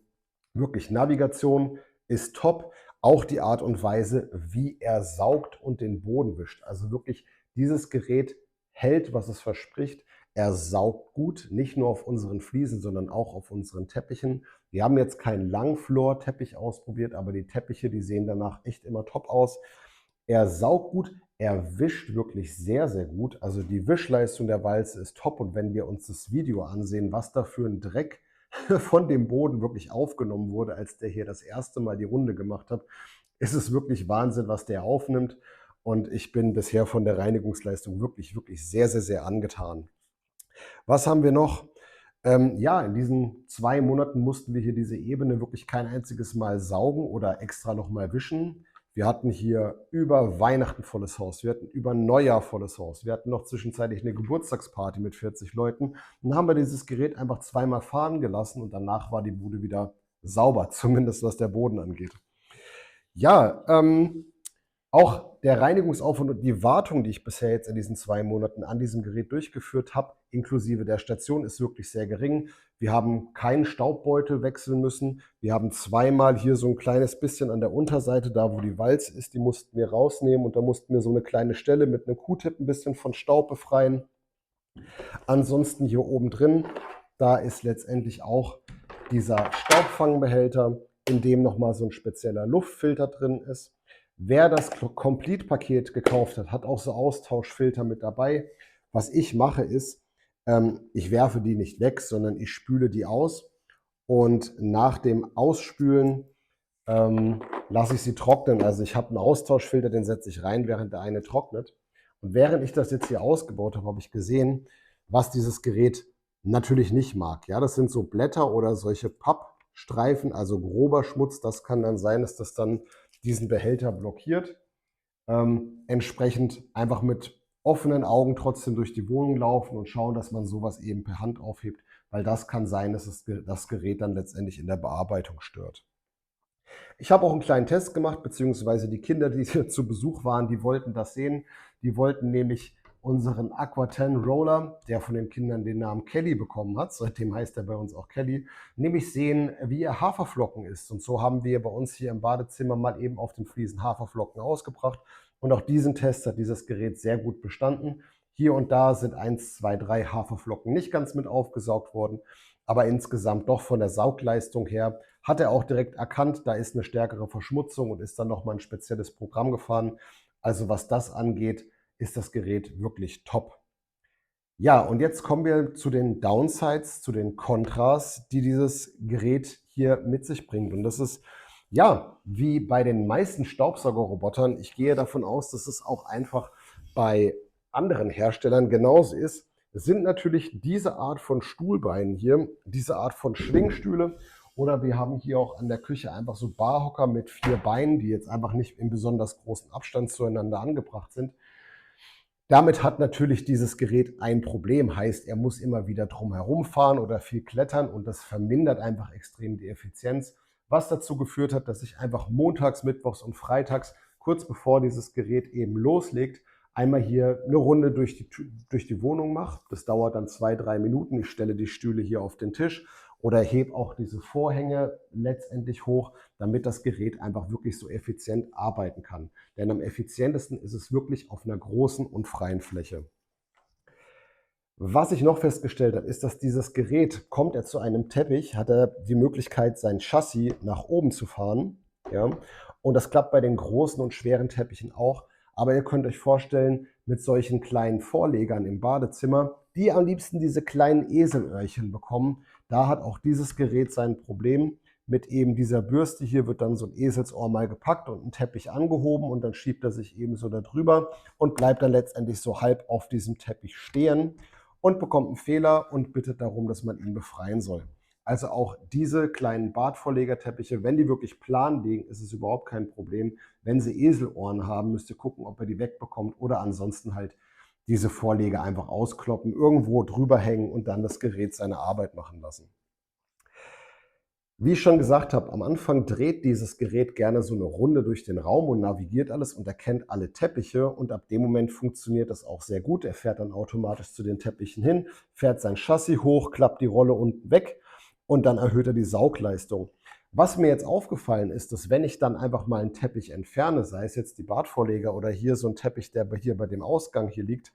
wirklich, Navigation ist top. Auch die Art und Weise, wie er saugt und den Boden wischt. Also wirklich, dieses Gerät hält, was es verspricht. Er saugt gut, nicht nur auf unseren Fliesen, sondern auch auf unseren Teppichen. Wir haben jetzt keinen Langfloor-Teppich ausprobiert, aber die Teppiche, die sehen danach echt immer top aus. Er saugt gut, er wischt wirklich sehr, sehr gut. Also die Wischleistung der Walze ist top, und wenn wir uns das Video ansehen, was da für ein Dreck von dem Boden wirklich aufgenommen wurde, als der hier das erste Mal die Runde gemacht hat, ist es wirklich Wahnsinn, was der aufnimmt. Und ich bin bisher von der Reinigungsleistung wirklich, wirklich sehr, sehr, sehr angetan. Was haben wir noch? Ja, in diesen 2 Monaten mussten wir hier diese Ebene wirklich kein einziges Mal saugen oder extra nochmal wischen. Wir hatten hier über Weihnachten volles Haus, wir hatten über Neujahr volles Haus, wir hatten noch zwischenzeitlich eine Geburtstagsparty mit 40 Leuten. Dann haben wir dieses Gerät einfach zweimal fahren gelassen und danach war die Bude wieder sauber, zumindest was der Boden angeht. Ja, auch der Reinigungsaufwand und die Wartung, die ich bisher jetzt in diesen 2 Monaten an diesem Gerät durchgeführt habe, inklusive der Station, ist wirklich sehr gering. Wir haben keinen Staubbeutel wechseln müssen. Wir haben zweimal hier so ein kleines bisschen an der Unterseite, da wo die Walze ist, die mussten wir rausnehmen, und da mussten wir so eine kleine Stelle mit einem Q-Tip ein bisschen von Staub befreien. Ansonsten hier oben drin, da ist letztendlich auch dieser Staubfangbehälter. in dem nochmal so ein spezieller Luftfilter drin ist. Wer das Complete-Paket gekauft hat, hat auch so Austauschfilter mit dabei. Was ich mache ist, ich werfe die nicht weg, sondern ich spüle die aus und nach dem Ausspülen lasse ich sie trocknen. Also ich habe einen Austauschfilter, den setze ich rein, während der eine trocknet. Und während ich das jetzt hier ausgebaut habe, habe ich gesehen, was dieses Gerät natürlich nicht mag. Ja, das sind so Blätter oder solche Pappstreifen, also grober Schmutz. Das kann dann sein, dass das dann diesen Behälter blockiert. Entsprechend einfach mit offenen Augen trotzdem durch die Wohnung laufen und schauen, dass man sowas eben per Hand aufhebt, weil das kann sein, dass es das Gerät dann letztendlich in der Bearbeitung stört. Ich habe auch einen kleinen Test gemacht, beziehungsweise die Kinder, die hier zu Besuch waren, die wollten das sehen. Die wollten nämlich unseren Aqua 10 Roller, der von den Kindern den Namen Kelly bekommen hat, seitdem heißt er bei uns auch Kelly, nämlich sehen, wie er Haferflocken isst. Und so haben wir bei uns hier im Badezimmer mal eben auf den Fliesen Haferflocken ausgebracht. Und auch diesen Test hat dieses Gerät sehr gut bestanden. Hier und da sind 1, 2, 3 Haferflocken nicht ganz mit aufgesaugt worden, aber insgesamt doch von der Saugleistung her hat er auch direkt erkannt, da ist eine stärkere Verschmutzung und ist dann nochmal ein spezielles Programm gefahren. Also was das angeht, ist das Gerät wirklich top. Ja, und jetzt kommen wir zu den Downsides, zu den Kontras, die dieses Gerät hier mit sich bringt. Und das ist, ja, wie bei den meisten Staubsaugerrobotern, ich gehe davon aus, dass es auch einfach bei anderen Herstellern genauso ist, sind natürlich diese Art von Stuhlbeinen hier, diese Art von Schwingstühle, oder wir haben hier auch an der Küche einfach so Barhocker mit 4 Beinen, die jetzt einfach nicht in besonders großen Abstand zueinander angebracht sind. Damit hat natürlich dieses Gerät ein Problem, heißt, er muss immer wieder drum herumfahren oder viel klettern und das vermindert einfach extrem die Effizienz, was dazu geführt hat, dass ich einfach montags, mittwochs und freitags, kurz bevor dieses Gerät eben loslegt, einmal hier eine Runde durch die Wohnung mache. Das dauert dann 2, 3 Minuten. Ich stelle die Stühle hier auf den Tisch oder hebe auch diese Vorhänge letztendlich hoch, damit das Gerät einfach wirklich so effizient arbeiten kann. Denn am effizientesten ist es wirklich auf einer großen und freien Fläche. Was ich noch festgestellt habe, ist, dass dieses Gerät, kommt er zu einem Teppich, hat er die Möglichkeit, sein Chassis nach oben zu fahren. Ja? Und das klappt bei den großen und schweren Teppichen auch. Aber ihr könnt euch vorstellen, mit solchen kleinen Vorlegern im Badezimmer, die am liebsten diese kleinen Eselöhrchen bekommen, da hat auch dieses Gerät sein Problem. Mit eben dieser Bürste hier wird dann so ein Eselsohr mal gepackt und ein Teppich angehoben und dann schiebt er sich eben so da drüber und bleibt dann letztendlich so halb auf diesem Teppich stehen und bekommt einen Fehler und bittet darum, dass man ihn befreien soll. Also auch diese kleinen Badvorlegerteppiche, wenn die wirklich plan liegen, ist es überhaupt kein Problem. Wenn sie Eselohren haben, müsst ihr gucken, ob ihr die wegbekommt oder ansonsten halt diese Vorleger einfach auskloppen, irgendwo drüber hängen und dann das Gerät seine Arbeit machen lassen. Wie ich schon gesagt habe, am Anfang dreht dieses Gerät gerne so eine Runde durch den Raum und navigiert alles und erkennt alle Teppiche und ab dem Moment funktioniert das auch sehr gut. Er fährt dann automatisch zu den Teppichen hin, fährt sein Chassis hoch, klappt die Rolle unten weg und dann erhöht er die Saugleistung. Was mir jetzt aufgefallen ist, dass wenn ich dann einfach mal einen Teppich entferne, sei es jetzt die Badvorleger oder hier so ein Teppich, der hier bei dem Ausgang hier liegt,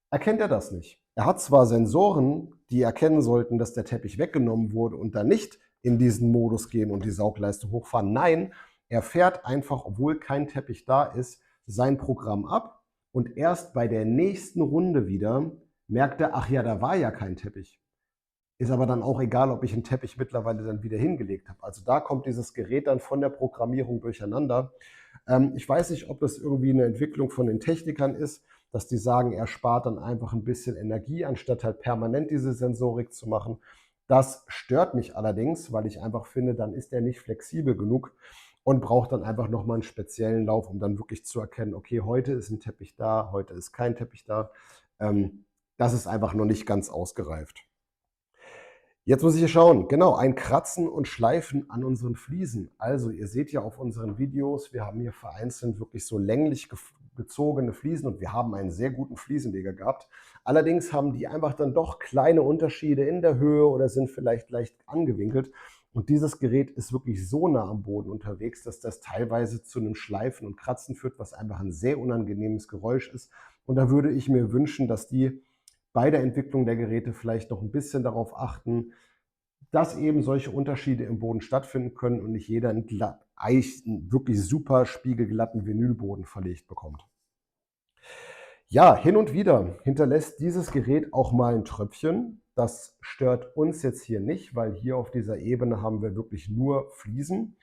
erkennt er das nicht. Er hat zwar Sensoren, die erkennen sollten, dass der Teppich weggenommen wurde und dann nicht in diesen Modus gehen und die Saugleistung hochfahren. Nein, er fährt einfach, obwohl kein Teppich da ist, sein Programm ab und erst bei der nächsten Runde wieder merkt er, ach ja, da war ja kein Teppich. Ist aber dann auch egal, ob ich einen Teppich mittlerweile dann wieder hingelegt habe. Also da kommt dieses Gerät dann von der Programmierung durcheinander. Ich weiß nicht, ob das irgendwie eine Entwicklung von den Technikern ist, dass die sagen, er spart dann einfach ein bisschen Energie, anstatt halt permanent diese Sensorik zu machen. Das stört mich allerdings, weil ich einfach finde, dann ist er nicht flexibel genug und braucht dann einfach nochmal einen speziellen Lauf, um dann wirklich zu erkennen, okay, heute ist ein Teppich da, heute ist kein Teppich da. Das ist einfach noch nicht ganz ausgereift. Jetzt muss ich hier schauen, genau, ein Kratzen und Schleifen an unseren Fliesen. Also ihr seht ja auf unseren Videos, wir haben hier vereinzelt wirklich so länglich gezogene Fliesen und wir haben einen sehr guten Fliesenleger gehabt. Allerdings haben die einfach dann doch kleine Unterschiede in der Höhe oder sind vielleicht leicht angewinkelt. Und dieses Gerät ist wirklich so nah am Boden unterwegs, dass das teilweise zu einem Schleifen und Kratzen führt, was einfach ein sehr unangenehmes Geräusch ist. Und da würde ich mir wünschen, dass die bei der Entwicklung der Geräte vielleicht noch ein bisschen darauf achten, dass eben solche Unterschiede im Boden stattfinden können und nicht jeder einen wirklich super spiegelglatten Vinylboden verlegt bekommt. Ja, hin und wieder hinterlässt dieses Gerät auch mal ein Tröpfchen. Das stört uns jetzt hier nicht, weil hier auf dieser Ebene haben wir wirklich nur Fliesen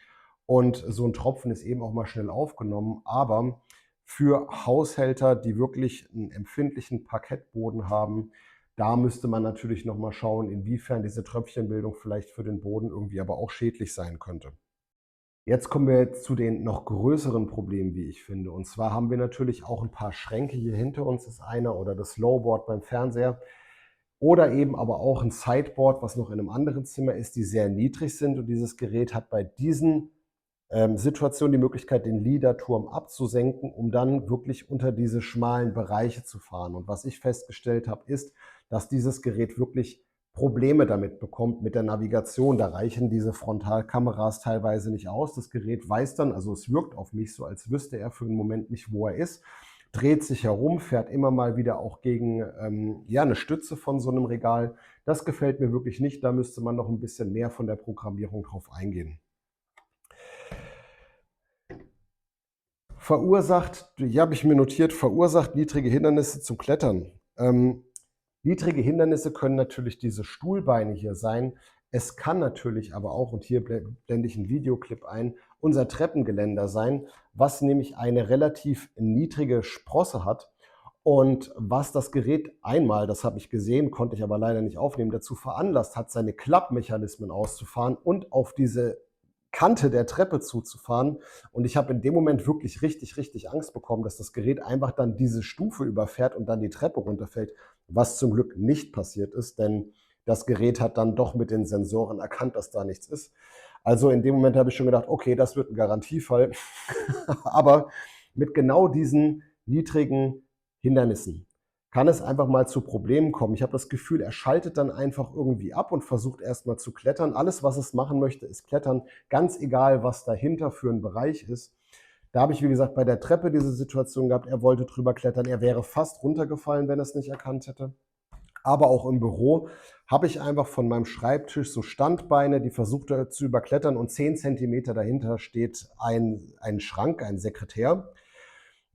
und so ein Tropfen ist eben auch mal schnell aufgenommen. Aber für Haushälter, die wirklich einen empfindlichen Parkettboden haben, da müsste man natürlich noch mal schauen, inwiefern diese Tröpfchenbildung vielleicht für den Boden irgendwie aber auch schädlich sein könnte. Jetzt kommen wir zu den noch größeren Problemen, wie ich finde. Und zwar haben wir natürlich auch ein paar Schränke. Hier hinter uns ist einer oder das Lowboard beim Fernseher oder eben aber auch ein Sideboard, was noch in einem anderen Zimmer ist, die sehr niedrig sind. Und dieses Gerät hat bei diesen Situationen die Möglichkeit, den LIDAR-Turm abzusenken, um dann wirklich unter diese schmalen Bereiche zu fahren. Und was ich festgestellt habe, ist, dass dieses Gerät wirklich Probleme damit bekommt mit der Navigation. Da reichen diese Frontalkameras teilweise nicht aus. Das Gerät weiß dann, also es wirkt auf mich so, als wüsste er für den Moment nicht, wo er ist, dreht sich herum, fährt immer mal wieder auch gegen ja, eine Stütze von so einem Regal. Das gefällt mir wirklich nicht. Da müsste man noch ein bisschen mehr von der Programmierung drauf eingehen. Verursacht, hier habe ich mir notiert, verursacht niedrige Hindernisse zum Klettern. Niedrige Hindernisse können natürlich diese Stuhlbeine hier sein. Es kann natürlich aber auch, und hier blende ich einen Videoclip ein, unser Treppengeländer sein, was nämlich eine relativ niedrige Sprosse hat und was das Gerät einmal, das habe ich gesehen, konnte ich aber leider nicht aufnehmen, dazu veranlasst hat, seine Klappmechanismen auszufahren und auf diese Kante der Treppe zuzufahren. Und ich habe in dem Moment wirklich richtig, richtig Angst bekommen, dass das Gerät einfach dann diese Stufe überfährt und dann die Treppe runterfällt, was zum Glück nicht passiert ist, denn das Gerät hat dann doch mit den Sensoren erkannt, dass da nichts ist. Also in dem Moment habe ich schon gedacht, okay, das wird ein Garantiefall. Aber mit genau diesen niedrigen Hindernissen kann es einfach mal zu Problemen kommen. Ich habe das Gefühl, er schaltet dann einfach irgendwie ab und versucht erstmal zu klettern. Alles, was es machen möchte, ist klettern, ganz egal, was dahinter für ein Bereich ist. Da habe ich, wie gesagt, bei der Treppe diese Situation gehabt, er wollte drüber klettern, er wäre fast runtergefallen, wenn er es nicht erkannt hätte. Aber auch im Büro habe ich einfach von meinem Schreibtisch so Standbeine, die versucht er zu überklettern und 10 Zentimeter dahinter steht ein Schrank, ein Sekretär,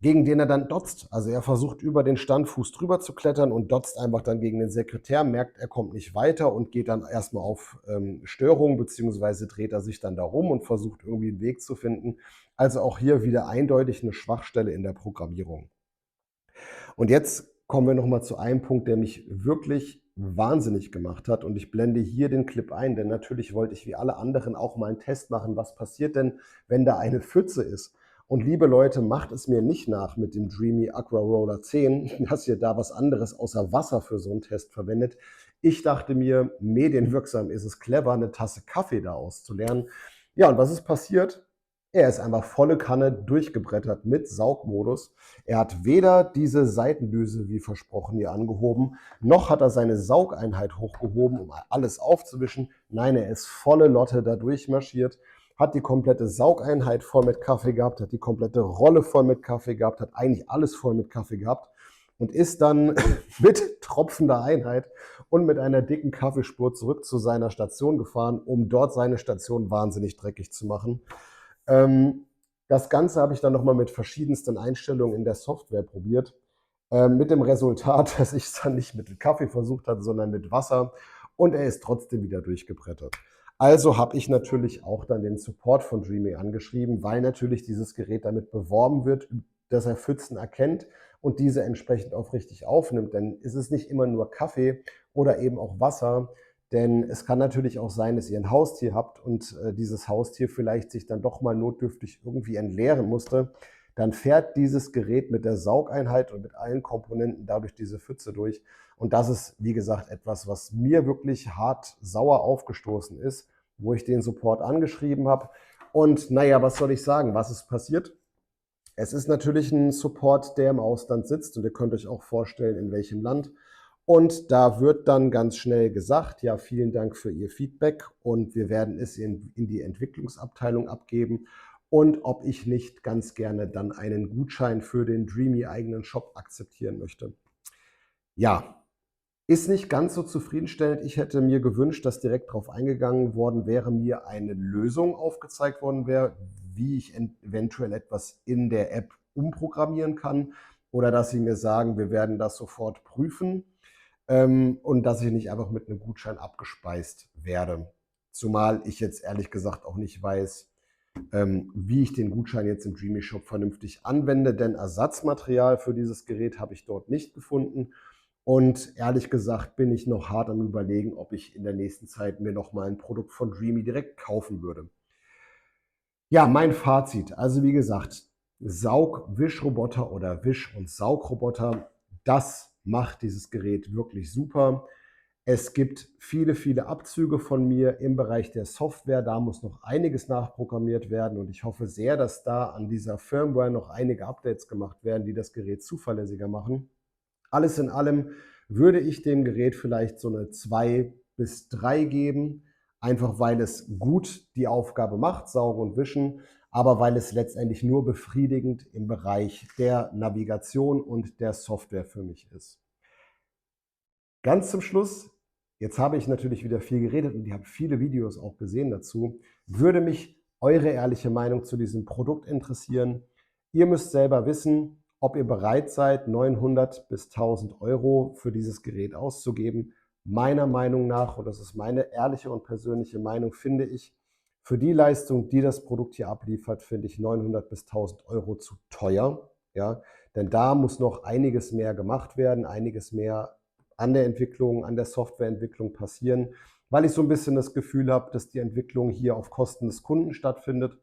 gegen den er dann dotzt. Also er versucht über den Standfuß drüber zu klettern und dotzt einfach dann gegen den Sekretär, merkt, er kommt nicht weiter und geht dann erstmal auf Störung, beziehungsweise dreht er sich dann da rum und versucht irgendwie einen Weg zu finden. Also auch hier wieder eindeutig eine Schwachstelle in der Programmierung. Und jetzt kommen wir nochmal zu einem Punkt, der mich wirklich wahnsinnig gemacht hat. Und ich blende hier den Clip ein, denn natürlich wollte ich wie alle anderen auch mal einen Test machen. Was passiert denn, wenn da eine Pfütze ist? Und liebe Leute, macht es mir nicht nach mit dem Dreamy Aqua Roller 10, dass ihr da was anderes außer Wasser für so einen Test verwendet. Ich dachte mir, medienwirksam ist es clever, eine Tasse Kaffee da auszuleeren. Ja, und was ist passiert? Er ist einfach volle Kanne durchgebrettert mit Saugmodus. Er hat weder diese Seitendüse wie versprochen hier angehoben, noch hat er seine Saugeinheit hochgehoben, um alles aufzuwischen. Nein, er ist volle Lotte da durchmarschiert, hat die komplette Saugeinheit voll mit Kaffee gehabt, hat die komplette Rolle voll mit Kaffee gehabt, hat eigentlich alles voll mit Kaffee gehabt und ist dann mit tropfender Einheit und mit einer dicken Kaffeespur zurück zu seiner Station gefahren, um dort seine Station wahnsinnig dreckig zu machen. Das Ganze habe ich dann nochmal mit verschiedensten Einstellungen in der Software probiert. Mit dem Resultat, dass ich es dann nicht mit Kaffee versucht habe, sondern mit Wasser. Und er ist trotzdem wieder durchgebrettert. Also habe ich natürlich auch dann den Support von Dreamy angeschrieben, weil natürlich dieses Gerät damit beworben wird, dass er Pfützen erkennt und diese entsprechend auch richtig aufnimmt. Denn es ist nicht immer nur Kaffee oder eben auch Wasser, denn es kann natürlich auch sein, dass ihr ein Haustier habt und dieses Haustier vielleicht sich dann doch mal notdürftig irgendwie entleeren musste. Dann fährt dieses Gerät mit der Saugeinheit und mit allen Komponenten dadurch diese Pfütze durch. Und das ist, wie gesagt, etwas, was mir wirklich hart sauer aufgestoßen ist, wo ich den Support angeschrieben habe. Und naja, was soll ich sagen? Was ist passiert? Es ist natürlich ein Support, der im Ausland sitzt und ihr könnt euch auch vorstellen, in welchem Land. Und da wird dann ganz schnell gesagt, ja, vielen Dank für Ihr Feedback und wir werden es in die Entwicklungsabteilung abgeben und ob ich nicht ganz gerne dann einen Gutschein für den Dreamy eigenen Shop akzeptieren möchte. Ja, Ist nicht ganz so zufriedenstellend. Ich hätte mir gewünscht, dass direkt darauf eingegangen worden wäre, mir eine Lösung aufgezeigt worden wäre, wie ich eventuell etwas in der App umprogrammieren kann oder dass sie mir sagen, wir werden das sofort prüfen, und dass ich nicht einfach mit einem Gutschein abgespeist werde. Zumal ich jetzt ehrlich gesagt auch nicht weiß, wie ich den Gutschein jetzt im Dreamy Shop vernünftig anwende, denn Ersatzmaterial für dieses Gerät habe ich dort nicht gefunden. Und ehrlich gesagt bin ich noch hart am Überlegen, ob ich in der nächsten Zeit mir noch mal ein Produkt von Dreamy direkt kaufen würde. Ja, mein Fazit. Also wie gesagt, Saug-Wischroboter oder Wisch- und Saugroboter, das macht dieses Gerät wirklich super. Es gibt viele, viele Abzüge von mir im Bereich der Software. Da muss noch einiges nachprogrammiert werden und ich hoffe sehr, dass da an dieser Firmware noch einige Updates gemacht werden, die das Gerät zuverlässiger machen. Alles in allem würde ich dem Gerät vielleicht so eine 2 bis 3 geben, einfach weil es gut die Aufgabe macht, saugen und wischen, aber weil es letztendlich nur befriedigend im Bereich der Navigation und der Software für mich ist. Ganz zum Schluss, jetzt habe ich natürlich wieder viel geredet und ihr habt viele Videos auch gesehen dazu, würde mich eure ehrliche Meinung zu diesem Produkt interessieren. Ihr müsst selber wissen, ob ihr bereit seid, 900 bis 1000 Euro für dieses Gerät auszugeben. Meiner Meinung nach, und das ist meine ehrliche und persönliche Meinung, finde ich, für die Leistung, die das Produkt hier abliefert, finde ich 900 bis 1000 Euro zu teuer. Ja, denn da muss noch einiges mehr gemacht werden, einiges mehr an der Entwicklung, an der Softwareentwicklung passieren, weil ich so ein bisschen das Gefühl habe, dass die Entwicklung hier auf Kosten des Kunden stattfindet.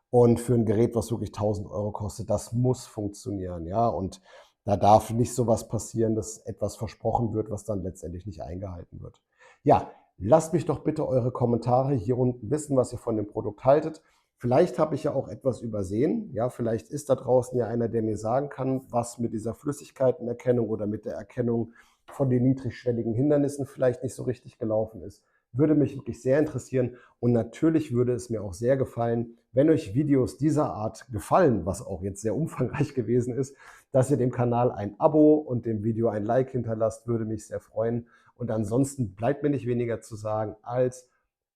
Und für ein Gerät, was wirklich 1000 Euro kostet, das muss funktionieren, ja. Und da darf nicht so was passieren, dass etwas versprochen wird, was dann letztendlich nicht eingehalten wird. Ja, lasst mich doch bitte eure Kommentare hier unten wissen, was ihr von dem Produkt haltet. Vielleicht habe ich ja auch etwas übersehen. Ja, vielleicht ist da draußen ja einer, der mir sagen kann, was mit dieser Flüssigkeitenerkennung oder mit der Erkennung von den niedrigschwelligen Hindernissen vielleicht nicht so richtig gelaufen ist. Würde mich wirklich sehr interessieren und natürlich würde es mir auch sehr gefallen, wenn euch Videos dieser Art gefallen, was auch jetzt sehr umfangreich gewesen ist, dass ihr dem Kanal ein Abo und dem Video ein Like hinterlasst, würde mich sehr freuen. Und ansonsten bleibt mir nicht weniger zu sagen als: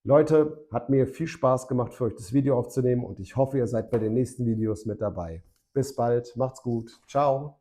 Leute, hat mir viel Spaß gemacht für euch das Video aufzunehmen und ich hoffe, ihr seid bei den nächsten Videos mit dabei. Bis bald, macht's gut, ciao.